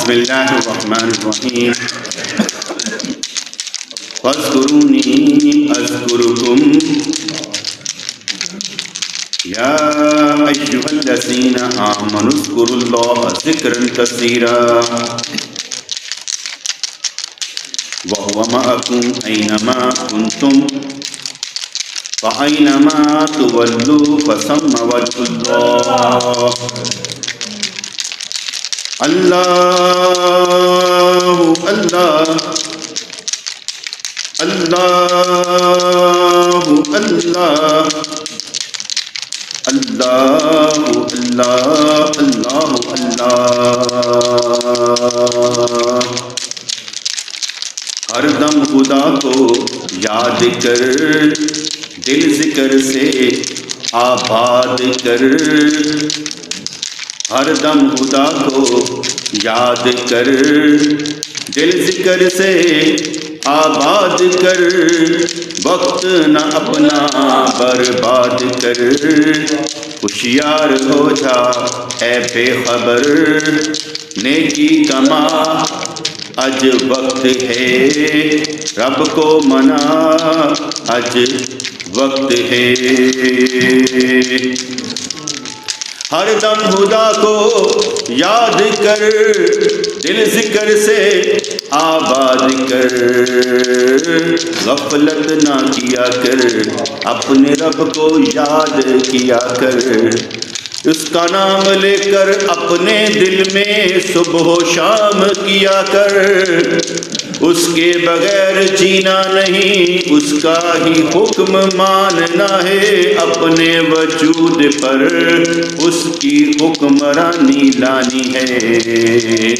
بسم اللہ الرحمن الرحیم فاذکرونی اذکرکم یا ایہا الذین آمنوا اذکروا اللہ ذکرا کثیرا وهو معكم أينما كنتم فأينما تولوا فثم وجه الله الله الله الله الله الله الله الله ہر دم خدا کو یاد کر، دل ذکر سے آباد کر، ہر دم خدا کو یاد کر، دل ذکر سے آباد کر، وقت نہ اپنا برباد کر، ہوشیار ہو جا اے بے خبر، نیکی کما اج وقت ہے، رب کو منا اج وقت ہے، ہر دم خدا کو یاد کر، دل ذکر سے آباد کر، غفلت نہ کیا کر، اپنے رب کو یاد کیا کر، اس کا نام لے کر اپنے دل میں صبح و شام کیا کر، اس کے بغیر جینا نہیں، اس کا ہی حکم ماننا ہے، اپنے وجود پر اس کی حکمرانی لانی ہے،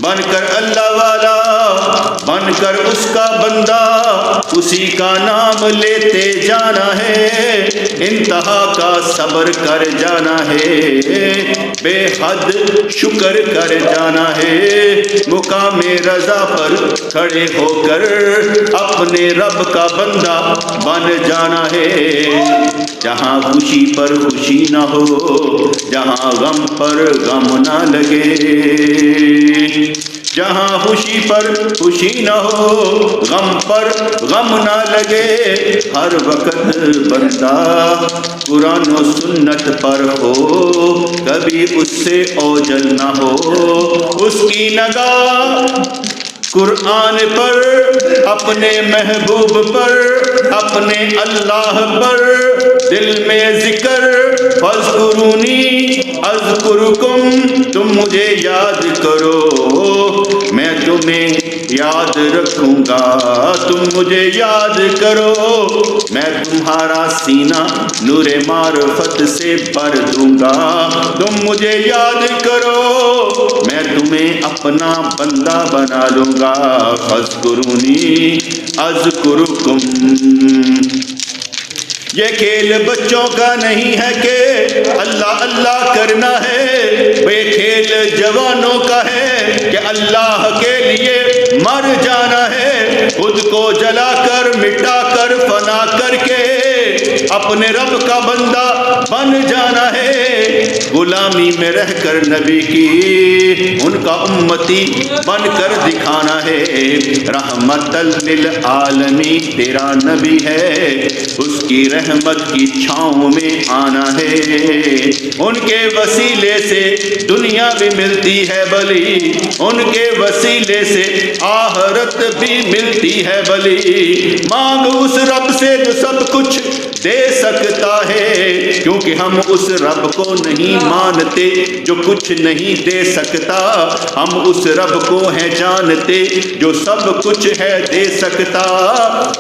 بن کر اللہ والا، بن کر اس کا بندہ، اسی کا نام لیتے جانا ہے، انتہا کا صبر کر جانا ہے، بے حد شکر کر جانا ہے، مقام رضا پر کھڑے ہو کر اپنے رب کا بندہ بن جانا ہے، جہاں خوشی پر خوشی نہ ہو، جہاں غم پر غم نہ لگے، جہاں خوشی پر خوشی نہ ہو، غم پر غم نہ لگے، ہر وقت بندہ قرآن و سنت پر ہو، کبھی اس سے اوجل نہ ہو، اس کی نگاہ قرآن پر، اپنے محبوب پر، اپنے اللہ پر، دل میں ذکر، فاذکرونی اذکرکم، تم مجھے یاد کرو میں تمہیں یاد رکھوں گا، تم مجھے یاد کرو میں تمہارا سینہ نور معرفت سے بھر دوں گا، تم مجھے یاد کرو میں تمہیں اپنا بندہ بنا لوں گا، فاذکرونی اذکرکم۔ یہ کھیل بچوں کا نہیں ہے کہ اللہ اللہ کرنا ہے، یہ کھیل جوانوں کا ہے کہ اللہ کے لیے مر جانا ہے، خود کو جلا کر مٹا کر فنا کر کے اپنے رب کا بندہ بن جانا ہے، غلامی میں رہ کر نبی کی ان کا امتی بن کر دکھانا ہے، رحمت للعالمین تیرا نبی ہے، اس کی رحمت کی چھاؤں میں آنا ہے، ان کے وسیلے سے دنیا بھی ملتی ہے بلی، ان کے وسیلے سے آخرت بھی ملتی ہے بلی، مانگ اس رب سے جو سب کچھ دے سکتا ہے، کیونکہ ہم اس رب کو نہیں مانتے جو کچھ نہیں دے سکتا، ہم اس رب کو ہیں جانتے جو سب کچھ ہے دے سکتا،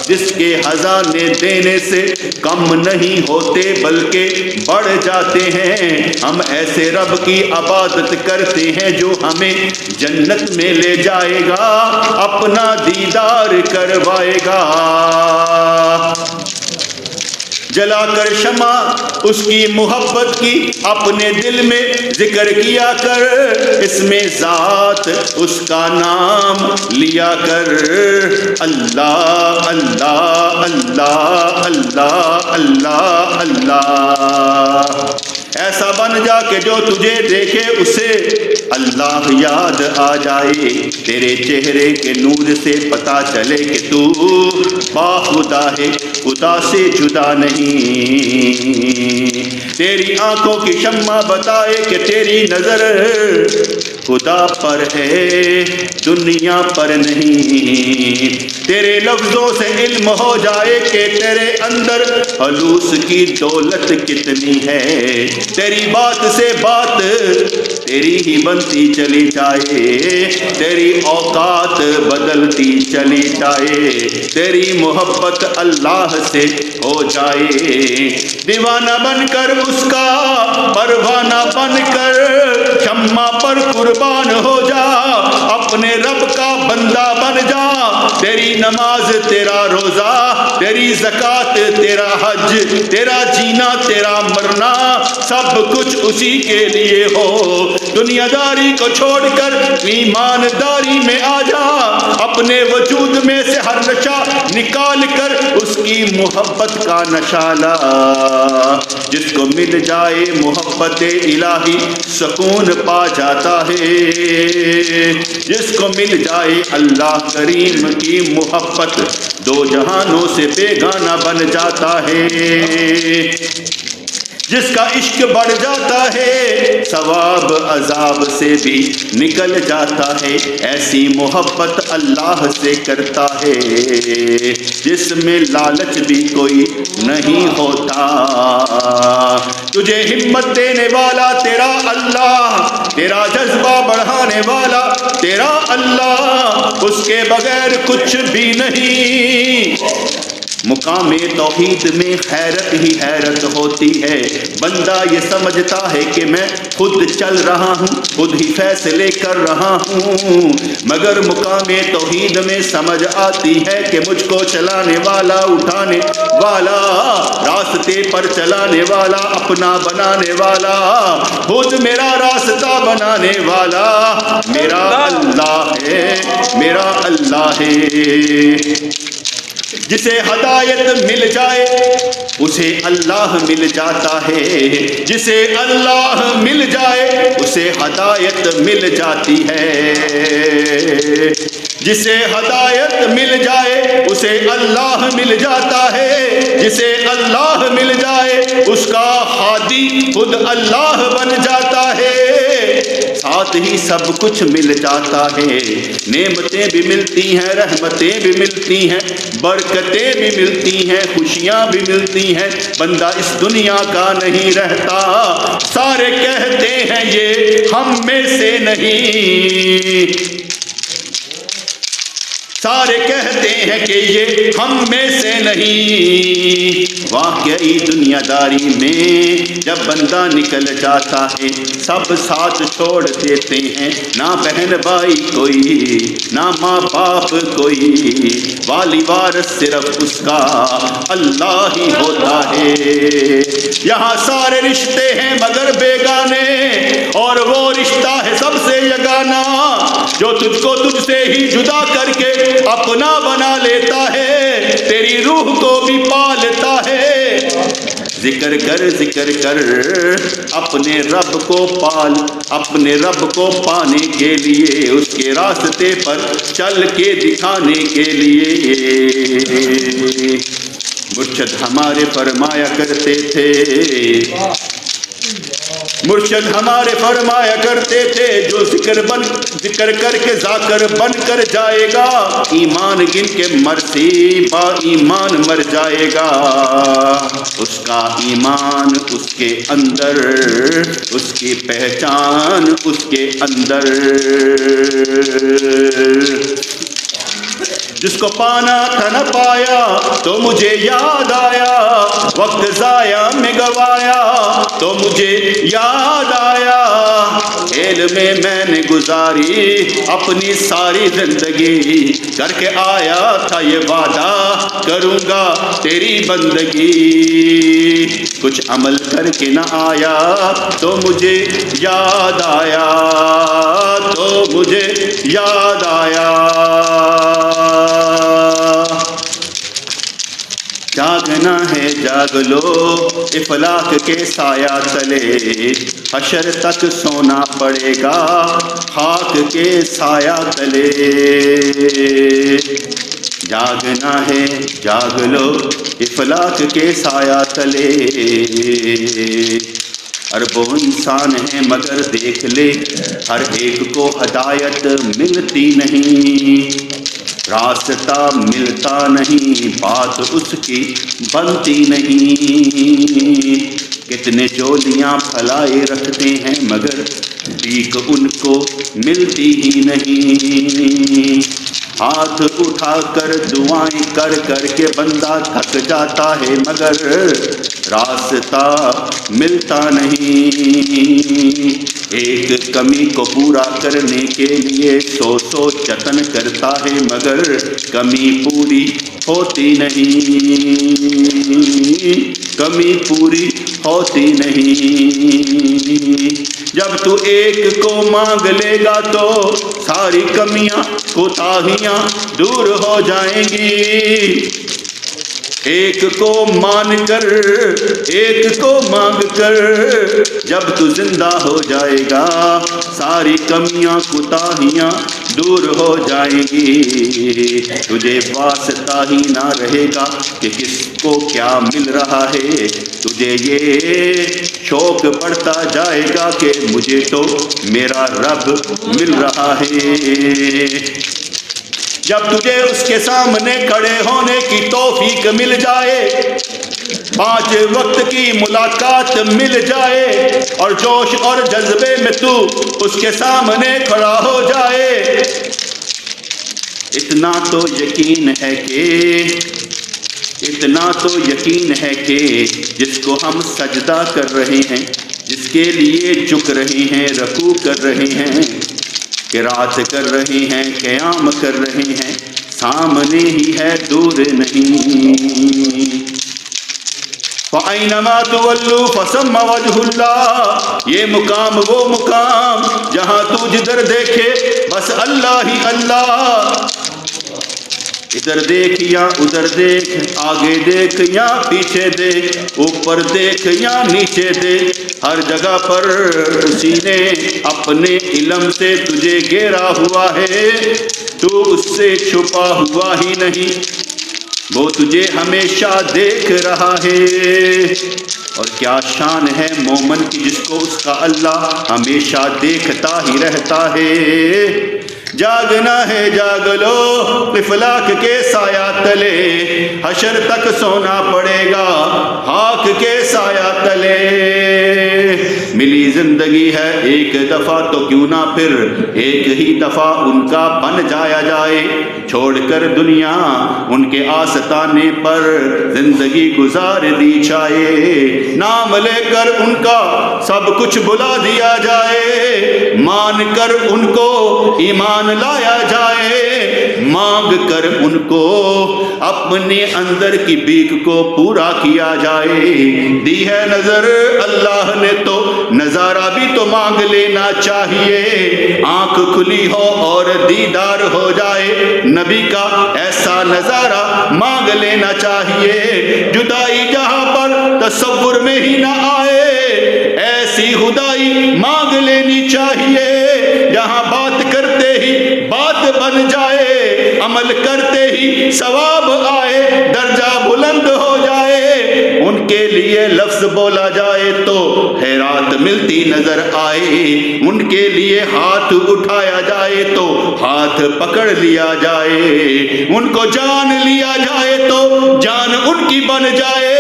جس کے خزانے دینے سے کم نہیں ہوتے بلکہ بڑھ جاتے ہیں، ہم ایسے رب کی عبادت کرتے ہیں جو ہمیں جنت میں لے جائے گا، اپنا دیدار کروائے گا، جلا کر شمع اس کی محبت کی اپنے دل میں ذکر کیا کر، اس میں ذات اس کا نام لیا کر، اللہ اللہ اللہ اللہ اللہ اللہ، ایسا بن جا کہ جو تجھے دیکھے اسے اللہ یاد آ جائے، تیرے چہرے کے نور سے پتہ چلے کہ تو باخدا ہے، خدا سے جدا نہیں، تیری آنکھوں کی شمع بتائے کہ تیری نظر خدا پر ہے دنیا پر نہیں، تیرے لفظوں سے علم ہو جائے کہ تیرے اندر خلوص کی دولت کتنی ہے، تیری بات سے بات تیری ہی بنتی چلی جائے، تیری اوقات بدلتی چلی جائے، تیری محبت اللہ سے ہو جائے، دیوانہ بن کر اس کا پروانہ بن کر شمع پر قربان ہو جا، اپنے رب کا بندہ بن جا، تیری نماز تیرا روزہ، تیری زکوٰۃ تیرا حج، تیرا جینا تیرا مرنا سب کچھ اسی کے لیے ہو، دنیا داری کو چھوڑ کر ایمانداری میں آ جا، اپنے وجود میں سے ہر نشہ نکال کر اس کی محبت کا نشہ لا، جس کو مل جائے محبت الہی سکون پا جاتا ہے، جس کو مل جائے اللہ کریم کی محبت دو جہانوں سے بیگانہ بن جاتا ہے، جس کا عشق بڑھ جاتا ہے ثواب عذاب سے بھی نکل جاتا ہے، ایسی محبت اللہ سے کرتا ہے جس میں لالچ بھی کوئی نہیں ہوتا، تجھے ہمت دینے والا تیرا اللہ، تیرا جذبہ بڑھانے والا تیرا اللہ، اس کے بغیر کچھ بھی نہیں، مقام توحید میں حیرت ہی حیرت ہوتی ہے، بندہ یہ سمجھتا ہے کہ میں خود چل رہا ہوں، خود ہی فیصلے کر رہا ہوں، مگر مقام توحید میں سمجھ آتی ہے کہ مجھ کو چلانے والا، اٹھانے والا، راستے پر چلانے والا، اپنا بنانے والا، خود میرا راستہ بنانے والا میرا اللہ ہے، میرا اللہ ہے، جسے ہدایت مل جائے اسے اللہ مل جاتا ہے، جسے اللہ مل جائے اسے ہدایت مل جاتی ہے، جسے ہدایت مل جائے اسے اللہ مل جاتا ہے، جسے اللہ مل جائے اس کا ہادی خود اللہ بن جاتا ہے، ساتھ ہی سب کچھ مل جاتا ہے، نعمتیں بھی ملتی ہیں، رحمتیں بھی ملتی ہیں، برکتیں بھی ملتی ہیں، خوشیاں بھی ملتی ہیں، بندہ اس دنیا کا نہیں رہتا، سارے کہتے ہیں یہ ہم میں سے نہیں، سارے کہتے ہیں کہ یہ ہم میں سے نہیں، واقعی دنیا داری میں جب بندہ نکل جاتا ہے سب ساتھ چھوڑ دیتے ہیں، نہ بہن بھائی کوئی، نہ ماں باپ کوئی، والی وارث صرف اس کا اللہ ہی ہوتا ہے، یہاں سارے رشتے ہیں مگر بیگانے، اور وہ رشتہ ہے سب سے یگانہ جو تجھ کو تجھ سے ہی جدا کر کے اپنا بنا لیتا ہے، تیری روح کو بھی پالتا ہے، ذکر کر ذکر کر اپنے رب کو پال، اپنے رب کو پانے کے لیے، اس کے راستے پر چل کے دکھانے کے لیے، مرشد ہمارے فرمایا کرتے تھے، مرشد ہمارے فرمایا کرتے تھے، جو ذکر کر کے ذاکر بن کر جائے گا، ایمان گن کے مرسی با ایمان مر جائے گا، اس کا ایمان اس کے اندر، اس کی پہچان اس کے اندر، جس کو پانا تھا نہ پایا تو مجھے یاد آیا، وقت ضائع میں گوایا تو مجھے یاد آیا، کھیل میں نے گزاری اپنی ساری زندگی، کر کے آیا تھا یہ وعدہ کروں گا تیری بندگی، کچھ عمل کر کے نہ آیا تو مجھے یاد آیا، تو مجھے یاد آیا، جاگنا ہے جاگ لو افلاک کے سایہ تلے، حشر تک سونا پڑے گا خاک کے سایہ تلے۔ جاگنا ہے جاگ لو افلاک کے سایہ تلے، اربوں انسان ہیں مگر دیکھ لے ہر ایک کو ہدایت ملتی نہیں، راستہ ملتا نہیں، بات اس کی بنتی نہیں۔ کتنے جولیاں پھلائے رکھتے ہیں مگر بھیک ان کو ملتی ہی نہیں۔ ہاتھ اٹھا کر دعائیں کر کر کے بندہ تھک جاتا ہے مگر راستہ ملتا نہیں۔ ایک کمی کو پورا کرنے کے لیے سو جتن کرتا ہے مگر کمی پوری ہوتی نہیں، کمی پوری ہوتی نہیں۔ جب تو ایک کو مانگ لے گا تو ساری کمیاں کوتاہیاں دور ہو جائیں گی۔ ایک کو مان کر ایک کو مانگ کر جب تو زندہ ہو جائے گا ساری کمیاں کوتاہیاں دور ہو جائیں گی۔ تجھے واسطہ ہی نہ رہے گا کہ کس کو کیا مل رہا ہے، تجھے یہ شوق بڑھتا جائے گا کہ مجھے تو میرا رب مل رہا ہے۔ جب تجھے اس کے سامنے کھڑے ہونے کی توفیق مل جائے، 5 وقت کی ملاقات مل جائے اور جوش اور جذبے میں تو اس کے سامنے کھڑا ہو جائے، اتنا تو یقین ہے کہ جس کو ہم سجدہ کر رہے ہیں، جس کے لیے جھک رہے ہیں، رکوع کر رہے ہیں، قرات کر رہے ہیں، قیام کر رہے ہیں، سامنے ہی ہے دور نہیں۔ فَأَيْنَمَا تُوَلُّوا فَثَمَّ وَجْهُ اللَّهِ، یہ مقام وہ مقام جہاں تو جدھر دیکھے بس اللہ ہی اللہ، ادھر دیکھ یا ادھر دیکھ، آگے دیکھ یا پیچھے دیکھ، اوپر دیکھ یا نیچے دیکھ، ہر جگہ پر اسی نے اپنے علم سے تجھے گھیرا ہوا ہے، تو اس سے چھپا ہوا ہی نہیں، وہ تجھے ہمیشہ دیکھ رہا ہے۔ اور کیا شان ہے مومن کی جس کو اس کا اللہ ہمیشہ دیکھتا ہی رہتا ہے۔ جاگنا ہے جاگ لو افلاک کے سایہ تلے، حشر تک سونا پڑے گا خاک کے سایہ تلے۔ ملی زندگی ہے ایک دفعہ تو کیوں نہ پھر ایک ہی دفعہ ان کا بن جایا جائے، چھوڑ کر دنیا ان کے آستانے پر زندگی گزار دی جائے، نام لے کر ان کا سب کچھ بلا دیا جائے، مان کر ان کو ایمان لایا جائے، مانگ کر ان کو اپنے اندر کی بھیک کو پورا کیا جائے۔ دی ہے نظر اللہ نے تو نظارہ بھی تو مانگ لینا چاہیے، آنکھ کھلی ہو اور دیدار ہو جائے نبی کا ایسا نظارہ مانگ لینا چاہیے، جدائی جہاں پر تصور میں ہی نہ آئے ایسی خدائی مانگ لینی چاہیے، جہاں بات کرتے ہی بات بن جائے، عمل کرتے ہی ثواب آئے، درجہ بلند ہو جائے، ان کے لیے لفظ بولا جائے تو خیرات ملتی نظر آئے، ان کے لیے ہاتھ اٹھایا جائے تو ہاتھ پکڑ لیا جائے، ان کو جان لیا جائے تو جان ان کی بن جائے،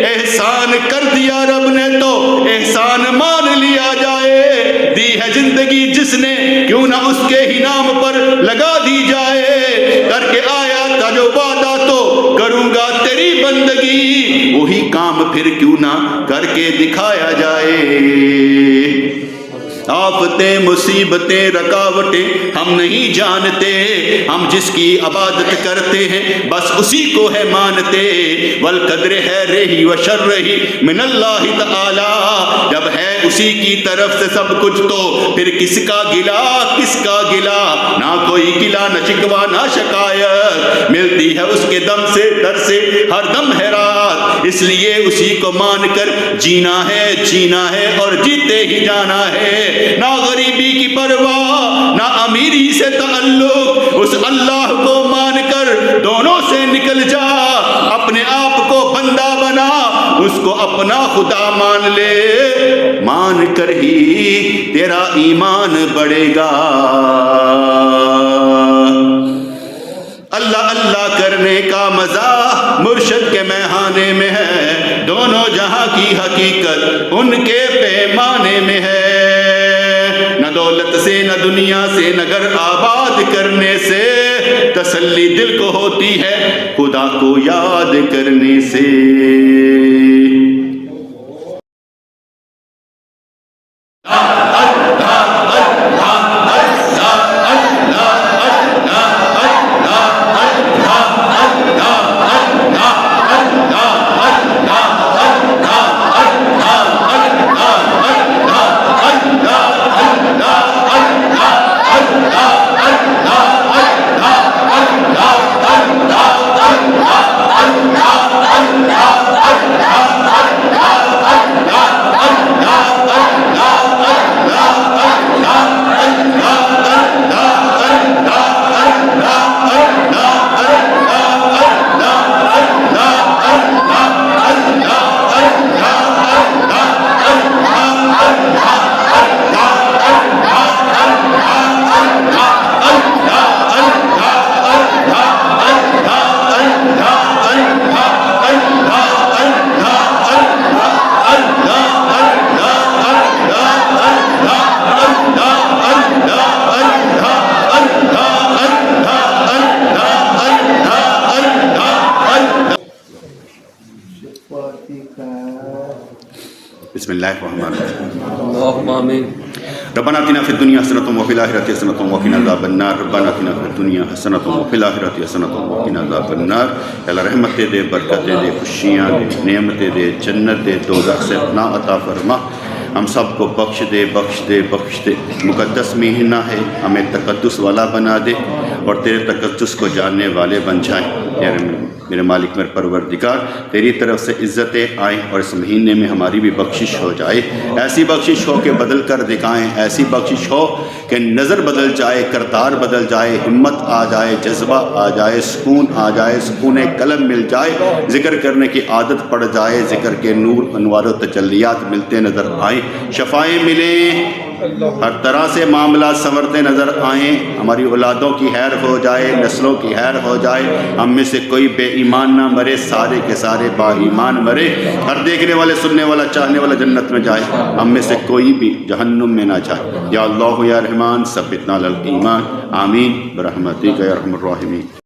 احسان کر دیا رب نے تو احسان مان لیا جائے، دی ہے زندگی جس نے کیوں نہ اس کے ہی نام پر لگا دی جائے، کر کے آیا تھا جو وعدہ تو کروں گا تیری بندگی، وہی کام پھر کیوں نہ کر کے دکھایا جائے۔ آفتیں مصیبتیں رکاوٹیں ہم نہیں جانتے، ہم جس کی عبادت کرتے ہیں بس اسی کو ہے مانتے، والقدر ہے رہی و شر رہی من اللہ تعالی، جب ہے اسی کی طرف سے سب کچھ تو پھر کس کا گلا، کس کا گلا، نہ کوئی گلا نہ شکوہ نہ شکایت، ملتی ہے اس کے دم سے در سے ہر دم ہے رات، اس لیے اسی کو مان کر جینا ہے اور جیتے ہی جانا ہے، نہ غریبی کی پرواہ نہ امیری سے تعلق، اس اللہ کو مان کر دونوں سے نکل جا، اپنے آپ کو بندہ بنا، اس کو اپنا خدا مان لے، مان کر ہی تیرا ایمان بڑھے گا۔ اللہ اللہ کرنے کا مزہ مرشد کے میخانے میں ہے، دونوں جہاں کی حقیقت ان کے پیمانے میں ہے، نہ دولت سے نہ دنیا سے نہ گھر آباد کرنے سے، تسلی دل کو ہوتی ہے خدا کو یاد کرنے سے۔ بسم اللہ الرحمن الرحیم، اللہم آمین۔ ربنا آتنا فی الدنیا حسنۃ وفی الآخرۃ حسنۃ وقنا عذاب النار، ربنا آتنا فی الدنیا حسنۃ وفی الآخرۃ حسنۃ وقنا عذاب النار۔ اللہ رحمتیں دے، برکتیں دے، خوشیاں دے، نعمتیں دے، جنت دے، دوزخ سے پناہ عطا فرما، ہم سب کو بخش دے بخش دے بخش دے، مقدس مہینہ ہے، ہمیں تقدس والا بنا دے اور تیرے تقدس کو جاننے والے بن جائیں۔ میرے مالک میرے پروردگار، تیری طرف سے عزتیں آئیں اور اس مہینے میں ہماری بھی بخشش ہو جائے، ایسی بخشش ہو کہ بدل کر دکھائیں، ایسی بخشش ہو کہ نظر بدل جائے، کردار بدل جائے، ہمت آ جائے، جذبہ آ جائے، سکون آ جائے، سکون قلب مل جائے، ذکر کرنے کی عادت پڑ جائے، ذکر کے نور انوار و تجلیات ملتے نظر آئیں، شفائیں ملیں، ہر طرح سے معاملات سنورتے نظر آئیں، ہماری اولادوں کی خیر ہو جائے، نسلوں کی خیر ہو جائے، ہم میں سے کوئی بے ایمان نہ مرے، سارے کے سارے با ایمان مرے، ہر دیکھنے والے سننے والا چاہنے والا جنت میں جائے، ہم میں سے کوئی بھی جہنم میں نہ جائے۔ یا اللہ یا رحمان ثبتنا علی الایمان، آمین برحمتک یا ارحم الراحمین۔